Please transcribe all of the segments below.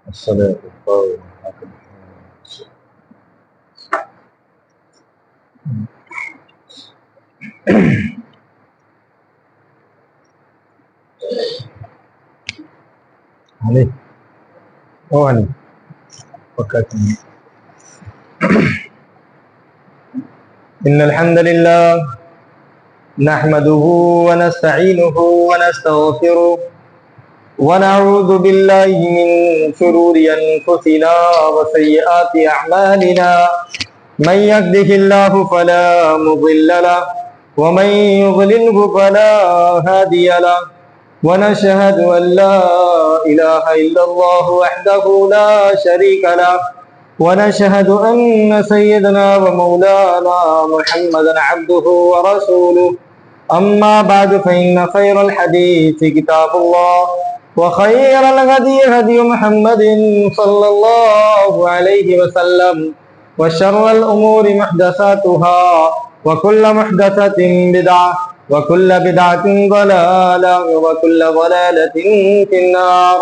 الصلاة والسلام عليه وعلي وكاتب. إن الحمد لله نحمده ونستعينه ونستغفره ونعوذ بالله من شرور أنفسنا وسيئات أعمالنا من يهده الله فلا مضل له ومن يضلله فلا هادي له ونشهد أن لا إله إلا الله وحده لا شريك له ونشهد أن سيدنا ومولانا محمدا عبده ورسوله أما بعد فإن خير الحديث كتاب الله وخير الهدي هدي محمد صلى الله عليه وسلم وشر الأمور محدثاتها وكل محدثة بدعة وكل بدعة ضلالة وكل ضلالة في النار.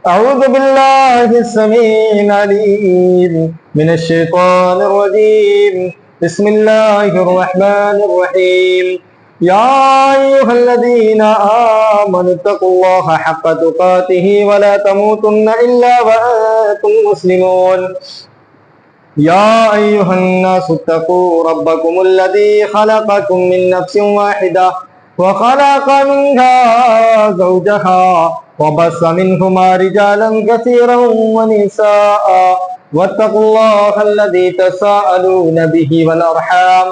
أعوذ بالله السميع العليم من الشيطان الرجيم. بسم الله الرحمن الرحيم. يا أيها الذين آمنوا اتقوا الله حق تقاته ولا تموتن إلا وأنتم مسلمون. يا أيها الناس اتقوا ربكم الذي خلقكم من نفس واحدة وخلق منها زوجها وبث منهما رجالا كثيرا ونساء واتقوا الله الذي تساءلون به والأرحام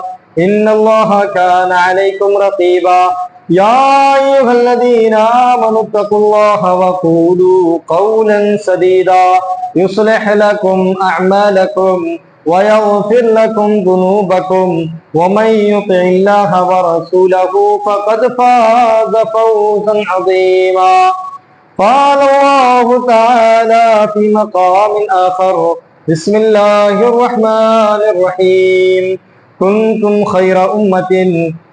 إن الله كان عليكم رقيبا. يا أيها الذين آمنوا اتقوا الله وقولوا قولا سديدا يصلح لكم أعمالكم ويغفر لكم ذنوبكم ومن يطع الله ورسوله فقد فاز فوزا عظيما. قال الله تعالى في مقام آخر. بسم الله الرحمن الرحيم. كنتم خير أمة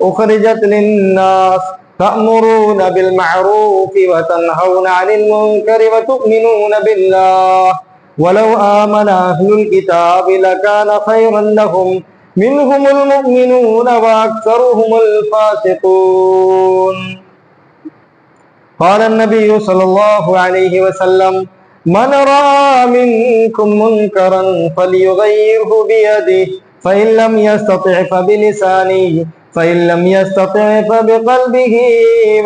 أخرجت للناس تأمرون بالمعروف وتنهون عن المنكر وتؤمنون بالله ولو آمن أهل الكتاب لكان خيرا لهم منهم المؤمنون وأكثرهم الفاسقون. قال النبي صلى الله عليه وسلم من رأى منكم منكرا فليغيره بيده فإن لم يستطع فبلسانه فإن لم يستطع فبقلبه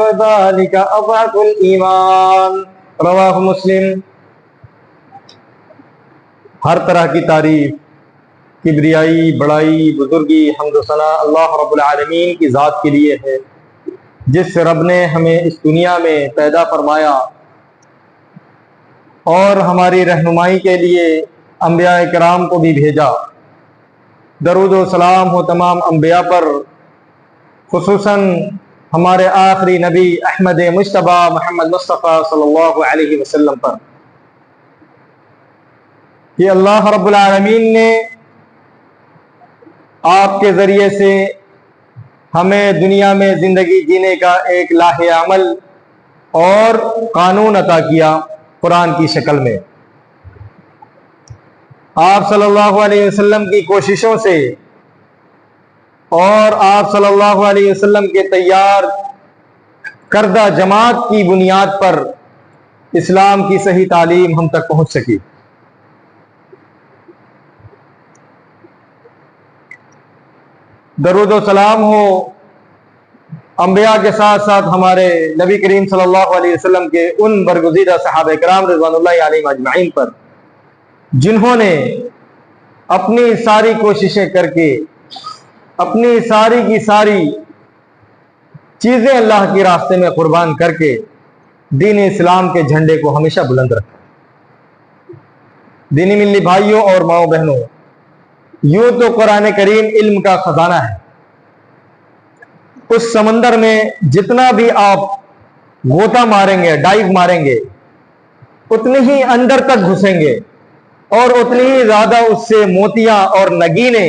وذلك أضعف الإيمان. رواہ مسلم. ہر طرح کی تعریف، کبریائی، بڑائی، بزرگی، حمد و ثنا اللہ رب العالمین کی ذات کے لیے ہے، جس رب نے ہمیں اس دنیا میں پیدا فرمایا اور ہماری رہنمائی کے لیے انبیاء کرام کو بھی بھیجا. درود و سلام ہو تمام انبیاء پر، خصوصاً ہمارے آخری نبی احمد مجتبیٰ محمد مصطفیٰ صلی اللہ علیہ وسلم پر، کہ اللہ رب العالمین نے آپ کے ذریعے سے ہمیں دنیا میں زندگی جینے کا ایک لاہ عمل اور قانون عطا کیا قرآن کی شکل میں. آپ صلی اللہ علیہ وسلم کی کوششوں سے اور آپ صلی اللہ علیہ وسلم کے تیار کردہ جماعت کی بنیاد پر اسلام کی صحیح تعلیم ہم تک پہنچ سکی. درود و سلام ہو انبیاء کے ساتھ ساتھ ہمارے نبی کریم صلی اللہ علیہ وسلم کے ان برگزیدہ صحابہ کرام رضوان اللہ علیہم اجمعین پر، جنہوں نے اپنی ساری کوششیں کر کے، اپنی ساری کی ساری چیزیں اللہ کے راستے میں قربان کر کے دین اسلام کے جھنڈے کو ہمیشہ بلند رکھا. دینی ملی بھائیوں اور ماؤں بہنوں، یوں تو قرآن کریم علم کا خزانہ ہے. اس سمندر میں جتنا بھی آپ غوطہ ماریں گے، ڈائیو ماریں گے، اتنی ہی اندر تک گھسیں گے اور اتنی ہی زیادہ اس سے موتیاں اور نگینے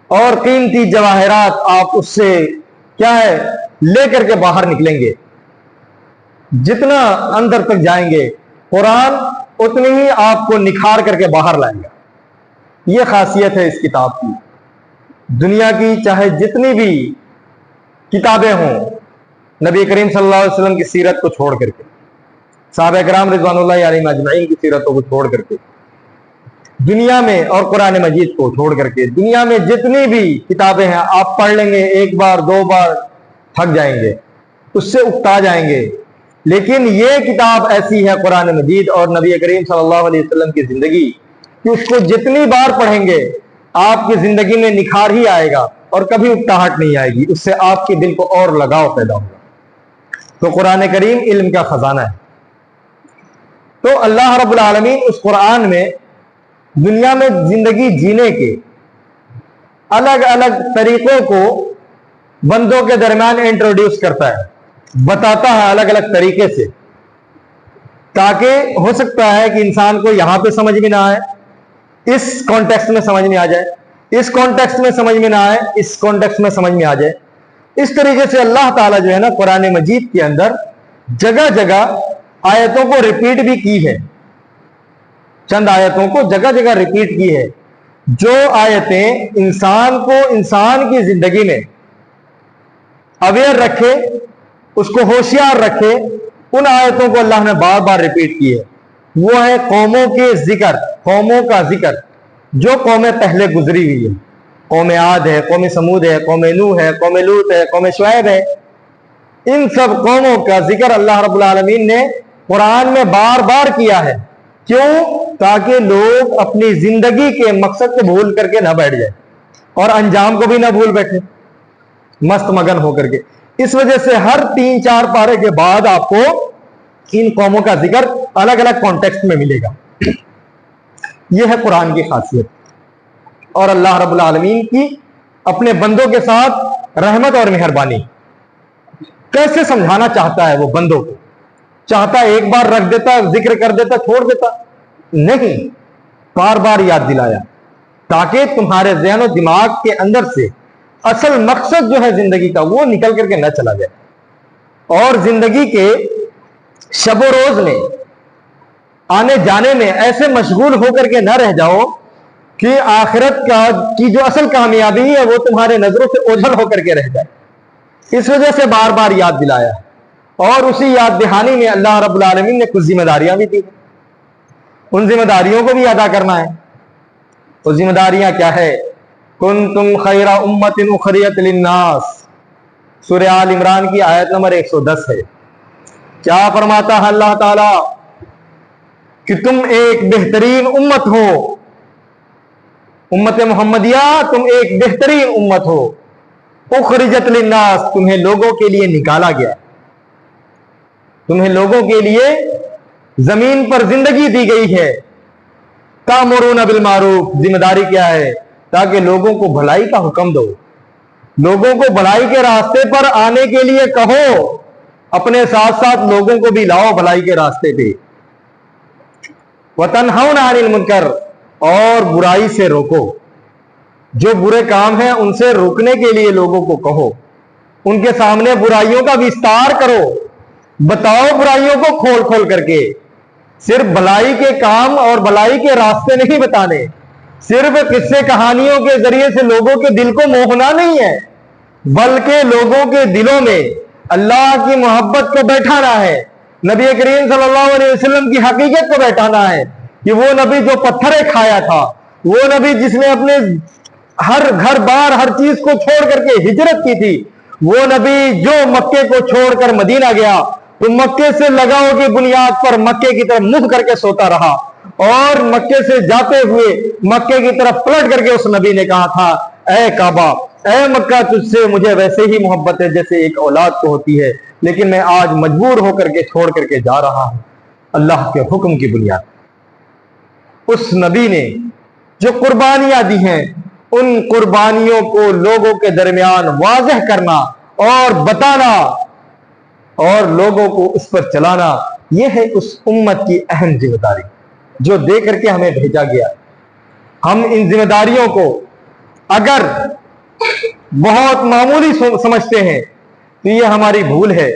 اور قیمتی جواہرات آپ اس سے کیا ہے لے کر کے باہر نکلیں گے. جتنا اندر تک جائیں گے، قرآن اتنی ہی آپ کو نکھار کر کے باہر لائے گا. یہ خاصیت ہے اس کتاب کی. دنیا کی چاہے جتنی بھی کتابیں ہوں، نبی کریم صلی اللہ علیہ وسلم کی سیرت کو چھوڑ کر کے، صحابہ کرام رضوان اللہ علیہم اجمعین کی سیرتوں کو چھوڑ کر کے، دنیا میں اور قرآن مجید کو چھوڑ کر کے دنیا میں جتنی بھی کتابیں ہیں آپ پڑھ لیں گے، ایک بار دو بار تھک جائیں گے، اس سے اکتا جائیں گے. لیکن یہ کتاب ایسی ہے قرآن مجید اور نبی کریم صلی اللہ علیہ وسلم کی زندگی کہ اس کو جتنی بار پڑھیں گے آپ کی زندگی میں نکھار ہی آئے گا اور کبھی اکتاہٹ نہیں آئے گی. اس سے آپ کے دل کو اور لگاؤ پیدا ہوگا. تو قرآن کریم علم کا خزانہ ہے. تو اللہ رب العالمین اس قرآن میں دنیا میں زندگی جینے کے الگ الگ طریقوں کو بندوں کے درمیان انٹروڈیوس کرتا ہے، بتاتا ہے الگ الگ طریقے سے، تاکہ ہو سکتا ہے کہ انسان کو یہاں پہ سمجھ میں نہ آئے، اس کانٹیکسٹ میں سمجھ میں آ جائے، اس کانٹیکسٹ میں سمجھ میں نہ آئے، اس کانٹیکسٹ میں سمجھ میں آ جائے. اس طریقے سے اللہ تعالیٰ جو ہے نا قرآن مجید کے اندر جگہ جگہ آیتوں کو ریپیٹ بھی کی ہے. چند آیتوں کو جگہ جگہ ریپیٹ کی ہے. جو آیتیں انسان کو انسان کی زندگی میں اویئر رکھے، اس کو ہوشیار رکھے، ان آیتوں کو اللہ نے بار بار ریپیٹ کی ہے. وہ ہے قوموں کے ذکر، قوموں کا ذکر جو قومیں پہلے گزری ہوئی ہیں. قوم عاد ہے، قوم سمود ہے، قوم نوح ہے، قوم لوط ہے، قوم شعیب ہے. ان سب قوموں کا ذکر اللہ رب العالمین نے قرآن میں بار بار کیا ہے. کیوں؟ تاکہ لوگ اپنی زندگی کے مقصد کو بھول کر کے نہ بیٹھ جائیں اور انجام کو بھی نہ بھول بیٹھے مست مگن ہو کر کے. اس وجہ سے ہر 3-4 پارے کے بعد آپ کو ان قوموں کا ذکر الگ الگ کانٹیکسٹ میں ملے گا. یہ ہے قرآن کی خاصیت اور اللہ رب العالمین کی اپنے بندوں کے ساتھ رحمت اور مہربانی. کیسے سمجھانا چاہتا ہے وہ بندوں کو؟ چاہتا ہے ایک بار رکھ دیتا، ذکر کر دیتا، چھوڑ دیتا؟ نہیں، بار بار یاد دلایا تاکہ تمہارے ذہن و دماغ کے اندر سے اصل مقصد جو ہے زندگی کا وہ نکل کر کے نہ چلا جائے، اور زندگی کے شب و روز میں آنے جانے میں ایسے مشغول ہو کر کے نہ رہ جاؤ کہ آخرت کی جو اصل کامیابی ہے وہ تمہارے نظروں سے اوجھل ہو کر کے رہ جائے. اس وجہ سے بار بار یاد دلایا. اور اسی یاد دہانی میں اللہ رب العالمین نے کچھ ذمہ داریاں بھی دی. ان ذمہ داریوں کو بھی ادا کرنا ہے. وہ ذمہ داریاں کیا ہے؟ کنتم خیر امت اخرجت للناس، سورہ آل عمران کی آیت نمبر 110 ہے. کیا فرماتا ہے اللہ تعالی کہ تم ایک بہترین امت ہو، امت محمدیہ تم ایک بہترین امت ہو. اخرجت للناس، تمہیں لوگوں کے لیے نکالا گیا، تمہیں لوگوں کے لیے زمین پر زندگی دی گئی ہے. تأمرون بالمعروف، ذمہ داری کیا ہے؟ تاکہ لوگوں کو بھلائی کا حکم دو، لوگوں کو بھلائی کے راستے پر آنے کے لیے کہو، اپنے ساتھ ساتھ لوگوں کو بھی لاؤ بھلائی کے راستے پہ. وتنہون عن المنکر، اور برائی سے روکو، جو برے کام ہیں ان سے روکنے کے لیے لوگوں کو کہو، ان کے سامنے برائیوں کا وستار کرو، بتاؤ برائیوں کو کھول کھول کر کے. صرف بھلائی کے کام اور بھلائی کے راستے نہیں بتانے، صرف قصے کہانیوں کے ذریعے سے لوگوں کے دل کو موہنا نہیں ہے، بلکہ لوگوں کے دلوں میں اللہ کی محبت کو بیٹھانا ہے، نبی کریم صلی اللہ علیہ وسلم کی حقیقت کو بیٹھانا ہے کہ وہ نبی جو پتھریں کھایا تھا، وہ نبی جس نے اپنے ہر گھر بار ہر چیز کو چھوڑ کر کے ہجرت کی تھی، وہ نبی جو مکے کو چھوڑ کر مدینہ گیا تو مکے سے لگاؤ کی بنیاد پر مکے کی طرف منہ کر کے سوتا رہا، اور مکے سے جاتے ہوئے مکے کی طرف پلٹ کر کے اس نبی نے کہا تھا اے کعبہ، اے مکہ، تجھ سے مجھے ویسے ہی محبت ہے جیسے ایک اولاد کو ہوتی ہے، لیکن میں آج مجبور ہو کر کے چھوڑ کر کے جا رہا ہوں اللہ کے حکم کی بنیاد. اس نبی نے جو قربانیاں دی ہیں ان قربانیوں کو لوگوں کے درمیان واضح کرنا اور بتانا اور لوگوں کو اس پر چلانا، یہ ہے اس امت کی اہم ذمہ داری جو دے کر کے ہمیں بھیجا گیا. ہم ان ذمہ داریوں کو اگر بہت معمولی سمجھتے ہیں تو یہ ہماری بھول ہے،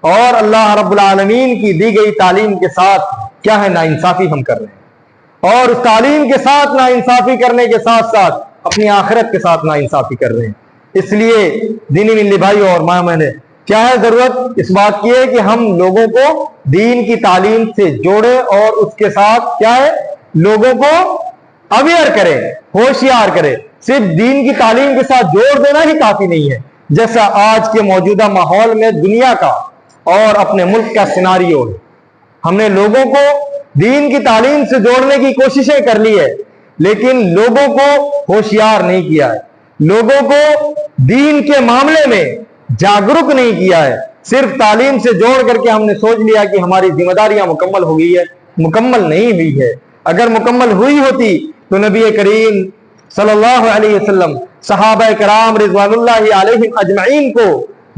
اور اللہ رب العالمین کی دی گئی تعلیم کے ساتھ کیا ہے ناانصافی ہم کر رہے ہیں، اور اس تعلیم کے ساتھ ناانصافی کرنے کے ساتھ ساتھ اپنی آخرت کے ساتھ ناانصافی کر رہے ہیں۔ اس لیے دینی ملی بھائیو اور ماں میں نے کیا ہے ضرورت اس بات کی ہے کہ ہم لوگوں کو دین کی تعلیم سے جوڑے اور اس کے ساتھ کیا ہے لوگوں کو اویئر کرے، ہوشیار کرے۔ صرف دین کی تعلیم کے ساتھ جوڑ دینا ہی کافی نہیں ہے، جیسا آج کے موجودہ ماحول میں دنیا کا اور اپنے ملک کا سیناریو ہے۔ ہم نے لوگوں کو دین کی تعلیم سے جوڑنے کی کوششیں کر لی ہے، لیکن لوگوں کو ہوشیار نہیں کیا ہے، لوگوں کو دین کے معاملے میں جاگرک نہیں کیا ہے۔ صرف تعلیم سے جوڑ کر کے ہم نے سوچ لیا کہ ہماری ذمہ داریاں مکمل ہو گئی ہے، مکمل نہیں ہوئی ہے۔ اگر مکمل ہوئی ہوتی تو نبی کریم صلی اللہ علیہ وسلم صحابہ کرام رضوان اللہ علیہم اجمعین کو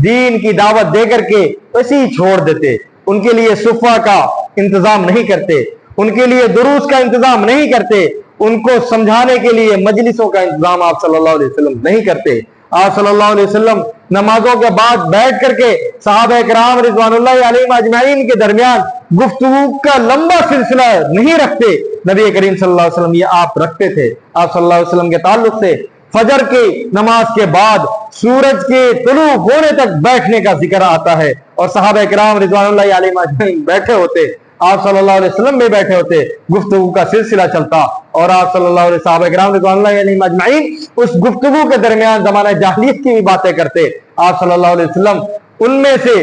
دین کی دعوت دے کر کے ایسے ہی چھوڑ دیتے، ان کے لیے صفہ کا انتظام نہیں کرتے، ان کے لیے دروس کا انتظام نہیں کرتے، ان کو سمجھانے کے لیے مجلسوں کا انتظام آپ صلی اللہ علیہ وسلم نہیں کرتے۔ آپ صلی اللہ علیہ وسلم نمازوں کے بعد بیٹھ کر کے صحابہ کرام رضوان اللہ علیہم اجمعین کے درمیان گفتگو کا لمبا سلسلہ نہیں رکھتے، نبی کریم صلی اللہ علیہ وسلم یہ آپ رکھتے تھے۔ آپ صلی اللہ علیہ وسلم کے تعلق سے فجر کی نماز کے بعد سورج کے طلوع ہونے تک بیٹھنے کا ذکر آتا ہے، اور صحابہ کرام رضوان اللہ علیہم اجمعین بیٹھے ہوتے، آپ صلی اللہ علیہ وسلم بھی بیٹھے ہوتے، گفتگو کا سلسلہ چلتا، اور آپ صلی اللہ علیہ صحابہ کرام رضوان اللہ علیہم اجمعین اس گفتگو کے درمیان زمانہ جاہلیت کی بھی باتیں کرتے۔ آپ صلی اللہ علیہ وسلم ان میں سے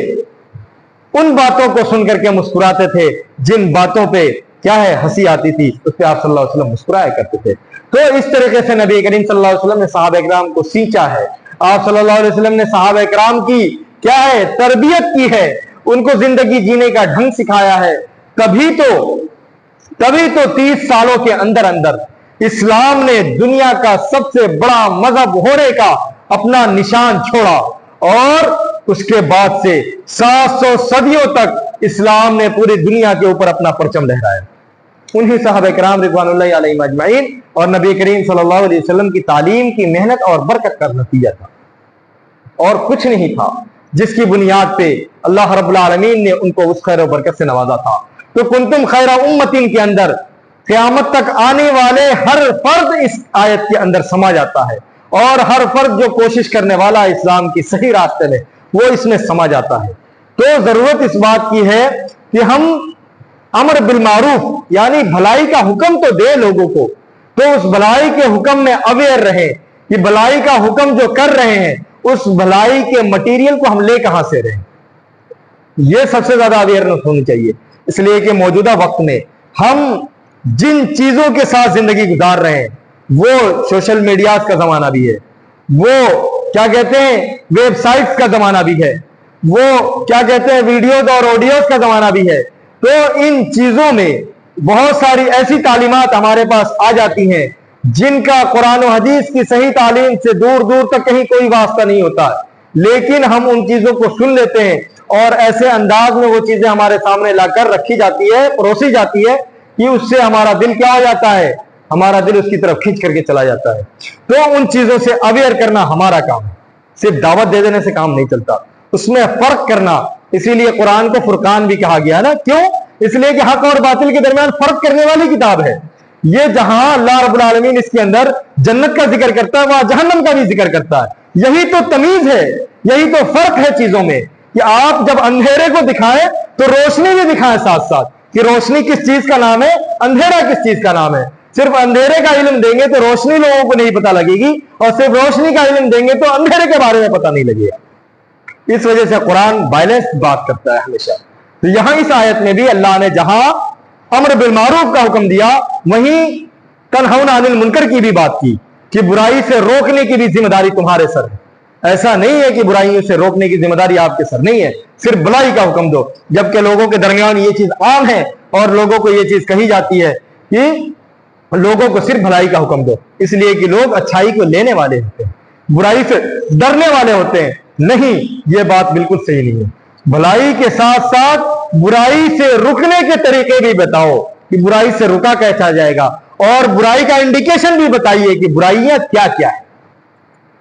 ان باتوں کو سن کر کے مسکراتے تھے جن باتوں پہ کیا ہے ہنسی آتی تھی، اس پہ آپ صلی اللہ علیہ وسلم مسکرایا کرتے تھے۔ تو اس طریقے سے نبی کریم صلی اللہ علیہ وسلم نے صحابہ کرام کو سینچا ہے، آپ صلی اللہ علیہ وسلم نے صحابہ کرام کی کیا ہے تربیت کی ہے، ان کو زندگی جینے کا ڈھنگ سکھایا ہے۔ تبھی تو 30 سالوں کے اندر اسلام نے دنیا کا سب سے بڑا مذہب ہونے کا اپنا نشان چھوڑا، اور اس کے بعد سے 700 صدیوں تک اسلام نے پوری دنیا کے اوپر اپنا پرچم لہرایا۔ انہی صحابہ کرام رضوان اللہ علیہم اجمعین اور نبی کریم صلی اللہ علیہ وسلم کی تعلیم کی محنت اور برکت کا نتیجہ تھا، اور کچھ نہیں تھا جس کی بنیاد پہ اللہ رب العالمین نے ان کو اس خیر و برکت سے نوازا تھا۔ تو کنتم خیر امتین کے اندر قیامت تک آنے والے ہر فرد اس آیت کے اندر سما جاتا ہے، اور ہر فرد جو کوشش کرنے والا اسلام کی صحیح راستے میں وہ اس میں سما جاتا ہے۔ تو ضرورت اس بات کی ہے کہ ہم امر بالمعروف یعنی بھلائی کا حکم تو دے لوگوں کو، تو اس بھلائی کے حکم میں اویئر رہیں کہ بھلائی کا حکم جو کر رہے ہیں اس بھلائی کے مٹیریل کو ہم لے کہاں سے رہیں، یہ سب سے زیادہ اویئرنس ہونی چاہیے۔ اس لیے کہ موجودہ وقت میں ہم جن چیزوں کے ساتھ زندگی گزار رہے ہیں وہ سوشل میڈیاز کا زمانہ بھی ہے، وہ کیا کہتے ہیں ویب سائٹس کا زمانہ بھی ہے، وہ کیا کہتے ہیں ویڈیوز اور آڈیوز کا زمانہ بھی ہے۔ تو ان چیزوں میں بہت ساری ایسی تعلیمات ہمارے پاس آ جاتی ہیں جن کا قرآن و حدیث کی صحیح تعلیم سے دور دور تک کہیں کوئی واسطہ نہیں ہوتا، لیکن ہم ان چیزوں کو سن لیتے ہیں اور ایسے انداز میں وہ چیزیں ہمارے سامنے لا کر رکھی جاتی ہے، پروسی جاتی ہے کہ اس سے ہمارا دل کیا ہو جاتا ہے، ہمارا دل اس کی طرف کھینچ کر کے چلا جاتا ہے۔ تو ان چیزوں سے اویئر کرنا ہمارا کام ہے، صرف دعوت دے دینے سے کام نہیں چلتا، اس میں فرق کرنا۔ اسی لیے قرآن کو فرقان بھی کہا گیا نا، کیوں؟ اس لیے کہ حق اور باطل کے درمیان فرق کرنے والی کتاب ہے یہ۔ جہاں اللہ رب العالمین اس کے اندر جنت کا ذکر کرتا ہے وہاں جہنم کا بھی ذکر کرتا ہے۔ یہی تو تمیز ہے، یہی تو فرق ہے چیزوں میں، کہ آپ جب اندھیرے کو دکھائیں تو روشنی بھی دکھائیں ساتھ ساتھ، کہ روشنی کس چیز کا نام ہے، اندھیرا کس چیز کا نام ہے۔ صرف اندھیرے کا علم دیں گے تو روشنی لوگوں کو نہیں پتہ لگے گی، اور صرف روشنی کا علم دیں گے تو اندھیرے کے بارے میں پتہ نہیں لگے گا۔ اس وجہ سے قرآن بیلنس بات کرتا ہے ہمیشہ۔ تو یہاں اس آیت میں بھی اللہ نے جہاں امر بالمعروف کا حکم دیا وہیں تنہون عن المنکر کی بھی بات کی، کہ برائی سے روکنے کی بھی ذمہ داری تمہارے سر ہے۔ ایسا نہیں ہے کہ برائیوں سے روکنے کی ذمہ داری آپ کے سر نہیں ہے، صرف بھلائی کا حکم دو، جبکہ لوگوں کے درمیان یہ چیز عام ہے اور لوگوں کو یہ چیز کہی جاتی ہے کہ لوگوں کو صرف بھلائی کا حکم دو، اس لیے کہ لوگ اچھائی کو لینے والے ہوتے ہیں، برائی سے ڈرنے والے ہوتے ہیں۔ نہیں، یہ بات بالکل صحیح نہیں ہے۔ بھلائی کے ساتھ ساتھ برائی سے رکنے کے طریقے بھی بتاؤ کہ برائی سے رکا کیسا جائے گا، اور برائی کا انڈیکیشن بھی بتائیے کہ برائیاں کیا کیا ہے،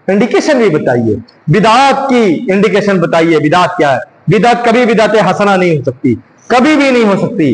انڈیکیشن بھی بتائیے۔ بدعات کی انڈیکیشن بتائیے، بدعات کیا ہے۔ بدعت کبھی بدعت حسنہ نہیں ہو سکتی، کبھی بھی نہیں ہو سکتی۔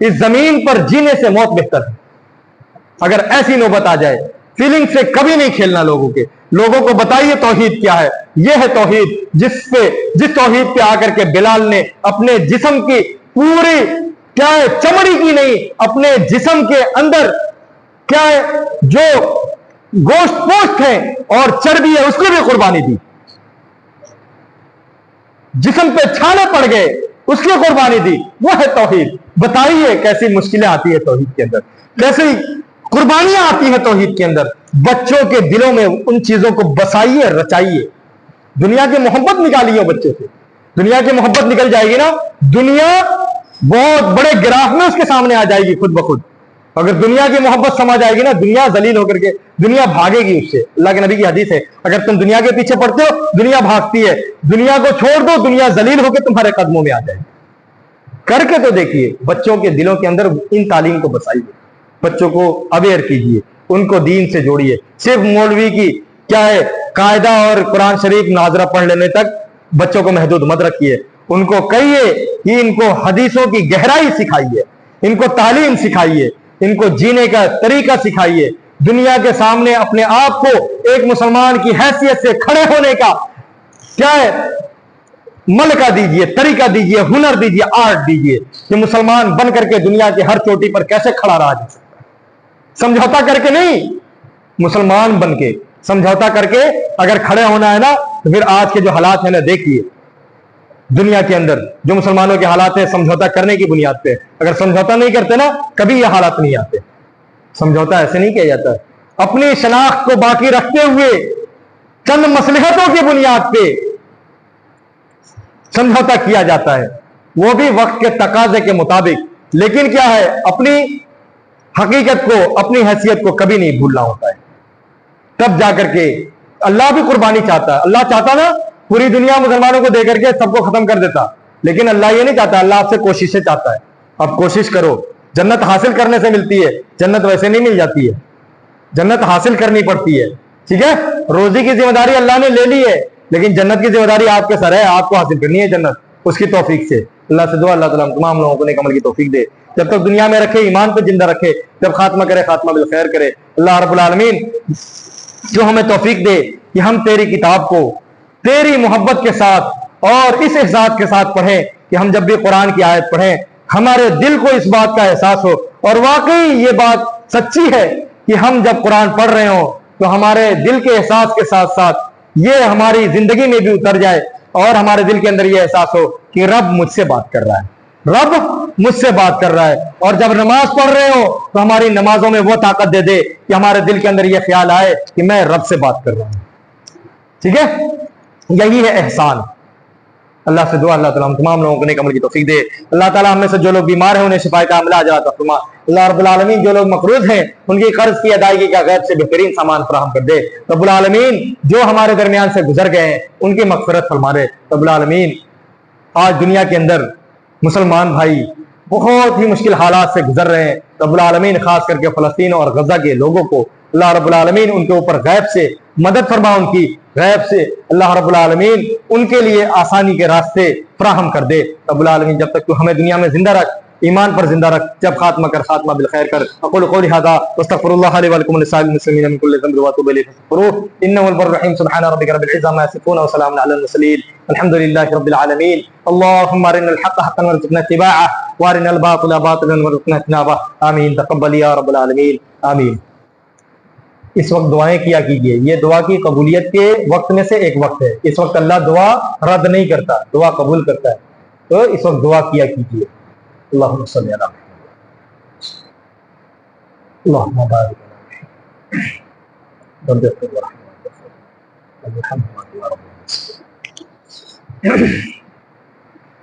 اس زمین پر جینے سے موت بہتر ہے. اگر ایسی نوبت آ جائے, فیلنگ سے کبھی نہیں کھیلنا. لوگوں کو بتائیے توحید کیا ہے. یہ ہے توحید, جس توحید پہ آ کر کے بلال نے اپنے جسم کی پوری کیا ہے چمڑی کی نہیں, اپنے جسم کے اندر کیا ہے جو گوشت پوشت ہے اور چربی ہے اس کو بھی قربانی دی. جسم پہ چھالے پڑ گئے اس کی قربانی دی. وہ ہے توحید. بتائیے کیسی مشکلیں آتی ہے توحید کے اندر, کیسی قربانیاں آتی ہیں توحید کے اندر. بچوں کے دلوں میں ان چیزوں کو بسائیے, رچائیے. دنیا کی محبت نکالیے بچے سے. دنیا کی محبت نکل جائے گی نا, دنیا بہت بڑے گراف میں اس کے سامنے آ جائے گی خود بخود. اگر دنیا کی محبت سما جائے گی نا, دنیا ذلیل ہو کر کے دنیا بھاگے گی اس سے. اللہ کے نبی کی حدیث ہے, اگر تم دنیا کے پیچھے پڑتے ہو دنیا بھاگتی ہے, دنیا کو چھوڑ دو دنیا ذلیل ہو کے تمہارے قدموں میں آ جائے گی. کر کے تو دیکھیے, بچوں کے دلوں کے اندر ان تعلیم کو بسائیے, بچوں کو اویئر کیجیے, ان کو دین سے جوڑیے. صرف مولوی کی کیا ہے قاعدہ اور قرآن شریف ناظرہ پڑھ لینے تک بچوں کو محدود مت رکھیے. ان کو کہیے کہ ان کو حدیثوں کی گہرائی سکھائیے, ان کو تعلیم سکھائیے, ان کو جینے کا طریقہ سکھائیے. دنیا کے سامنے اپنے آپ کو ایک مسلمان کی حیثیت سے کھڑے ہونے کا کیا ہے ملکہ دیجیے, طریقہ دیجیے, ہنر دیجیے, آرٹ دیجیے کہ مسلمان بن کر کے دنیا کے ہر چوٹی پر کیسے کھڑا رہا جا سکتا ہے. سمجھوتا کر کے نہیں, مسلمان بن کے سمجھوتا کر کے اگر کھڑے ہونا ہے نا, تو پھر آج کے جو حالات ہیں نا دیکھیے دنیا کے اندر جو مسلمانوں کے حالات ہیں سمجھوتا کرنے کی بنیاد پہ. اگر سمجھوتا نہیں کرتے نا کبھی یہ حالات نہیں آتے. سمجھوتا ایسے نہیں کیا جاتا ہے. اپنی شناخت کو باقی رکھتے ہوئے چند مصلحتوں کی بنیاد پہ سمجھوتا کیا جاتا ہے, وہ بھی وقت کے تقاضے کے مطابق. لیکن کیا ہے اپنی حقیقت کو, اپنی حیثیت کو کبھی نہیں بھولنا ہوتا ہے. تب جا کر کے اللہ بھی قربانی چاہتا ہے. اللہ چاہتا نا پوری دنیا مسلمانوں کو دے کر کے سب کو ختم کر دیتا, لیکن اللہ یہ نہیں چاہتا. اللہ آپ سے کوششیں چاہتا ہے. اب کوشش کرو. جنت حاصل کرنے سے ملتی ہے, جنت ویسے نہیں مل جاتی ہے, جنت حاصل کرنی پڑتی ہے. ٹھیک ہے, روزی کی ذمہ داری اللہ نے لے لی ہے, لیکن جنت کی ذمہ داری آپ کے سر ہے. آپ کو حاصل کرنی ہے جنت اس کی توفیق سے. اللہ سے دعا اللہ تعالیٰ تمام لوگوں کو نیک عمل کی توفیق دے. جب تک دنیا میں رکھے ایمان پہ زندہ رکھے, جب خاتمہ کرے خاتمہ بالخیر کرے. اللہ رب العالمین جو ہمیں توفیق دے کہ ہم تیری کتاب کو تیری محبت کے ساتھ اور اس احساس کے ساتھ پڑھیں کہ ہم جب بھی قرآن کی آیت پڑھیں ہمارے دل کو اس بات کا احساس ہو, اور واقعی یہ بات سچی ہے کہ ہم جب قرآن پڑھ رہے ہوں تو ہمارے دل کے احساس کے ساتھ ساتھ یہ ہماری زندگی میں بھی اتر جائے, اور ہمارے دل کے اندر یہ احساس ہو کہ رب مجھ سے بات کر رہا ہے, رب مجھ سے بات کر رہا ہے. اور جب نماز پڑھ رہے ہو تو ہماری نمازوں میں وہ طاقت دے دے کہ ہمارے دل کے اندر یہ خیال آئے کہ میں رب سے بات کر رہا ہوں. ٹھیک ہے, یہی ہے احسان. اللہ سے دعا اللہ تعالیٰ ہم تمام لوگوں کو نیک عمل کی توفیق دے. اللہ تعالیٰ ہم میں سے جو لوگ بیمار ہیں انہیں شفا کاملہ عاجلہ عطا فرما. اللہ رب العالمین جو لوگ مقروض ہیں ان کی قرض کی ادائیگی کا غیب سے بہترین سامان فراہم کر دے. رب العالمین جو ہمارے درمیان سے گزر گئے ہیں ان کی مغفرت فرما دے. رب العالمین آج دنیا کے اندر مسلمان بھائی بہت ہی مشکل حالات سے گزر رہے ہیں. رب العالمین خاص کر کے فلسطین اور غزہ کے لوگوں کو اللہ رب العالمین ان کے اوپر غیب سے مدد فرما, ان کی غیب سے اللہ رب العالمین ان کے لیے آسانی کے راستے فراہم کر دے. رب العالمین جب تک تو ہمیں دنیا میں زندہ رکھ, ایمان پر زندہ رکھ, جب خاتمہ کر خاتمہ بالخیر کر. اقول قولی ھذا واستغفر اللہ لی ولکم ولسائر المسلمین من کل ذنب واتوب الیہ فاستغفروہ انہ هو البر الرحیم. سبحان ربک رب العزة عما یصفون وسلام علی المرسلین الحمد للہ رب العالمین. اللهم ارنا الحق حقا وارزقنا اتباعه وارنا الباطل باطلا وارزقنا اجتنابه. آمین. تقبل یا رب العالمین. آمین. اس وقت دعائیں کیا کیجیے, یہ دعا کی قبولیت کے وقت میں سے ایک وقت ہے. اس وقت اللہ دعا رد نہیں کرتا, دعا قبول کرتا ہے, تو اس وقت دعا کیا کیجیے. اللہم صلی علی محمد اللہم بارک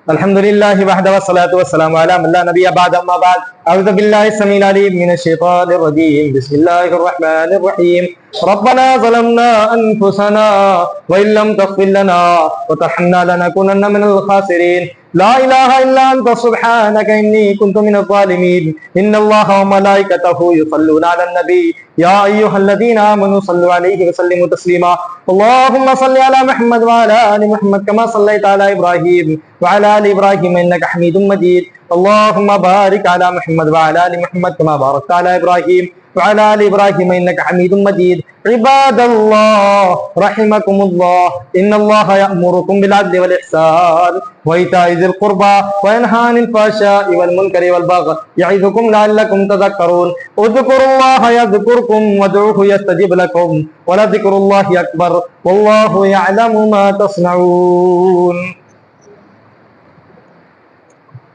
الحمد للہ وحدہ والصلاة والسلام علی من لا نبی بعد. اما بعد, اعوذ باللہ السمیع العلیم من الشیطان الرجیم. بسم اللہ الرحمن الرحیم. ربنا ظلمنا انفسنا وان لم تغفر لنا وترحمنا لنكونن من الخاسرین. لا الہ الا انت سبحانک انی کنت من الظالمین. ان اللہ وملائکتہ یصلون علی النبی يا أيها الذين آمنوا صلوا عليه وسلموا تسليما اللهم صل على محمد وعلى آل محمد كما صليت على إبراهيم وعلى آل إبراهيم إنك حميد مجيد اللهم بارك على محمد وعلى آل محمد كما باركت على إبراهيم وعلى آل إبراهيم إنك حميد مجيد عباد الله رحمكم الله إن الله يأمركم بالعدل والإحسان وإيتاء ذي القربى وينهى عن الفحشاء والمنكر والبغي يعظكم لعلكم تذكرون اذكروا الله يذكركم وادعوه يستجب لكم ولذكر الله أكبر والله يعلم ما تصنعون